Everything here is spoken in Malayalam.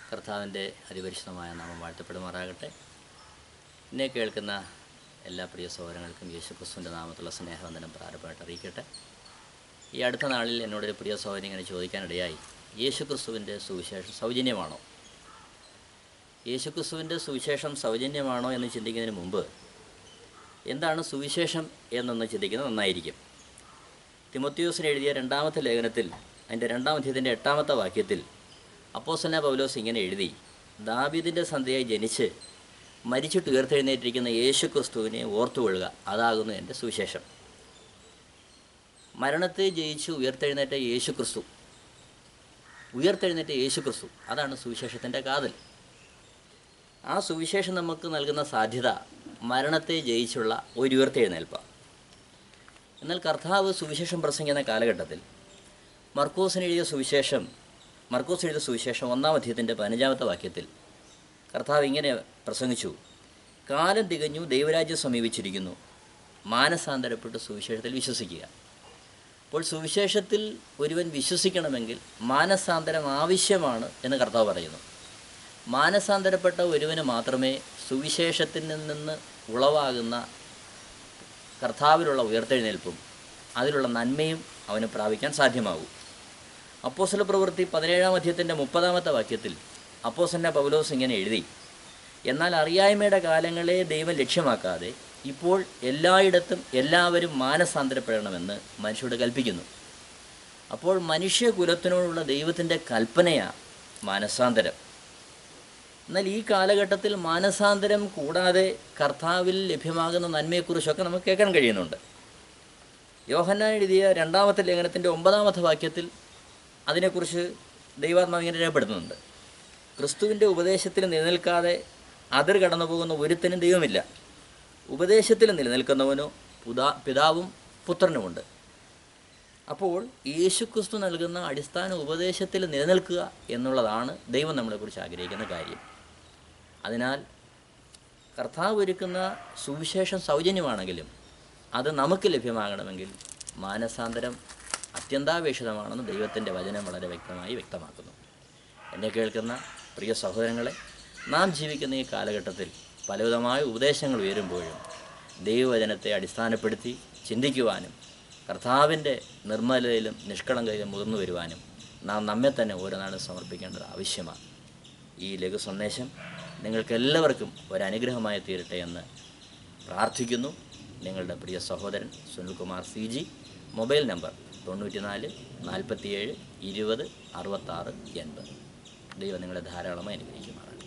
കർത്താവിൻ്റെ അതിപരിശുദ്ധമായ നാമം വാഴ്ത്തപ്പെടുമാറാകട്ടെ. എന്നെ കേൾക്കുന്ന എല്ലാ പ്രിയ സഹോദരങ്ങൾക്കും യേശുക്രിസ്തുവിൻ്റെ നാമത്തിലുള്ള സ്നേഹവന്ദനം പ്രാരംഭമായിട്ട് അറിയിക്കട്ടെ. ഈ അടുത്ത നാളിൽ എന്നോടൊരു പ്രിയ സഹോദരൻ ഇങ്ങനെ ചോദിക്കാനിടയായി, യേശുക്രിസ്തുവിൻ്റെ സുവിശേഷം സൗജന്യമാണോ? യേശുക്രിസ്തുവിൻ്റെ സുവിശേഷം സൗജന്യമാണോ എന്ന് ചിന്തിക്കുന്നതിന് മുമ്പ് എന്താണ് സുവിശേഷം എന്നൊന്ന് ചിന്തിക്കുന്നത് നന്നായിരിക്കും. തിമോത്തിയോസിന് എഴുതിയ രണ്ടാമത്തെ ലേഖനത്തിൽ അതിൻ്റെ 2-ാം അധ്യായത്തിൻ്റെ 8-ാമത്തെ വാക്യത്തിൽ അപ്പോസ്തലനായ പൗലോസ് ഇങ്ങനെ എഴുതി, ദാവീദിൻ്റെ സന്തതിയായി ജനിച്ച് മരിച്ചിട്ട് ഉയർത്തെഴുന്നേറ്റിരിക്കുന്ന യേശുക്രിസ്തുവിനെ ഓർത്തുകൊള്ളുക, അതാകുന്നു എൻ്റെ സുവിശേഷം. മരണത്തെ ജയിച്ച് ഉയർത്തെഴുന്നേറ്റ യേശുക്രിസ്തു അതാണ് സുവിശേഷത്തിൻ്റെ കാതൽ. ആ സുവിശേഷം നമുക്ക് നൽകുന്ന സാധ്യത മരണത്തെ ജയിച്ചുള്ള ഒരു ഉയർത്തെഴുന്നേൽപ്പാണ്. എന്നാൽ കർത്താവ് സുവിശേഷം പ്രസംഗിക്കുന്ന കാലഘട്ടത്തിൽ മർക്കോസ് എഴുതിയ സുവിശേഷം 1-ാം അധ്യായത്തിൻ്റെ 15-ാമത്തെ വാക്യത്തിൽ കർത്താവ് ഇങ്ങനെ പ്രസംഗിച്ചു, കാലം തികഞ്ഞു, ദൈവരാജ്യം സമീപിച്ചിരിക്കുന്നു, മാനസാന്തരപ്പെട്ട് സുവിശേഷത്തിൽ വിശ്വസിക്കുക. അപ്പോൾ സുവിശേഷത്തിൽ ഒരുവൻ വിശ്വസിക്കണമെങ്കിൽ മാനസാന്തരം ആവശ്യമാണ് എന്ന് കർത്താവ് പറയുന്നു. മാനസാന്തരപ്പെട്ട ഒരുവന് മാത്രമേ സുവിശേഷത്തിൽ നിന്ന് ഉളവാകുന്ന കർത്താവിലുള്ള ഉയർത്തെഴുന്നേൽപ്പും അതിലുള്ള നന്മയും അവന് പ്രാപിക്കാൻ സാധ്യമാകൂ. അപ്പോസ്തല പ്രവൃത്തി 17-ാം അധ്യായത്തിൻ്റെ 30-ാമത്തെ വാക്യത്തിൽ അപ്പോസ്തലനായ പൗലോസ് ഇങ്ങനെ എഴുതി, എന്നാൽ അറിയായ്മയുടെ കാലങ്ങളെ ദൈവം ലക്ഷ്യമാക്കാതെ ഇപ്പോൾ എല്ലായിടത്തും എല്ലാവരും മാനസാന്തരപ്പെടണമെന്ന് മനുഷ്യരോട് കൽപ്പിക്കുന്നു. അപ്പോൾ മനുഷ്യകുലത്തിനോടുള്ള ദൈവത്തിൻ്റെ കൽപ്പനയാണ് മാനസാന്തരം. എന്നാൽ ഈ കാലഘട്ടത്തിൽ മാനസാന്തരം കൂടാതെ കർത്താവിൽ ലഭ്യമാകുന്ന നന്മയെക്കുറിച്ചൊക്കെ നമുക്ക് കേൾക്കാൻ കഴിയുന്നുണ്ട്. യോഹന്നാൻ എഴുതിയ 2-ാമത്തെ ലേഖനത്തിൻ്റെ 9-ാമത്തെ വാക്യത്തിൽ അതിനെക്കുറിച്ച് ദൈവാത്മാവ് ഇങ്ങനെ രേഖപ്പെടുത്തുന്നുണ്ട്, ക്രിസ്തുവിൻ്റെ ഉപദേശത്തിൽ നിലനിൽക്കാതെ അതിർ കടന്നു പോകുന്ന ഒരുത്തനും ദൈവമില്ല. ഉപദേശത്തിൽ നിലനിൽക്കുന്നവനോ പിതാവും പുത്രനുമുണ്ട്. അപ്പോൾ യേശുക്രിസ്തു നൽകുന്ന അടിസ്ഥാന ഉപദേശത്തിൽ നിലനിൽക്കുക എന്നുള്ളതാണ് ദൈവം നമ്മളെക്കുറിച്ച് ആഗ്രഹിക്കുന്ന കാര്യം. അതിനാൽ കർത്താവ് ഒരുക്കുന്ന സുവിശേഷം സൗജന്യമാണെങ്കിലും അത് നമുക്ക് ലഭ്യമാകണമെങ്കിൽ മാനസാന്തരം അത്യന്താപേക്ഷിതമാണെന്ന് ദൈവത്തിൻ്റെ വചനം വളരെ വ്യക്തമാക്കുന്നു. എന്നെ കേൾക്കുന്ന പ്രിയ സഹോദരങ്ങളെ, നാം ജീവിക്കുന്ന ഈ കാലഘട്ടത്തിൽ പലവിധമായ ഉപദേശങ്ങൾ ഉയരുമ്പോഴും ദൈവവചനത്തെ അടിസ്ഥാനപ്പെടുത്തി ചിന്തിക്കുവാനും കർത്താവിൻ്റെ നിർമ്മലതയിലും നിഷ്കളങ്കതയിലും മുതിർന്നു വരുവാനും നാം നമ്മെ തന്നെ ഓരോ നാളും സമർപ്പിക്കേണ്ടത് ആവശ്യമാണ്. ഈ ലഘു സന്ദേശം നിങ്ങൾക്കെല്ലാവർക്കും ഒരനുഗ്രഹമായി തീരട്ടെ എന്ന് പ്രാർത്ഥിക്കുന്നു. നിങ്ങളുടെ പ്രിയ സഹോദരൻ സുനിൽകുമാർ CG. Mobile number 94 47 20 66 80. ദൈവം നിങ്ങളെ ധാരാളമായി അനുഗ്രഹിക്കുമാറാകട്ടെ.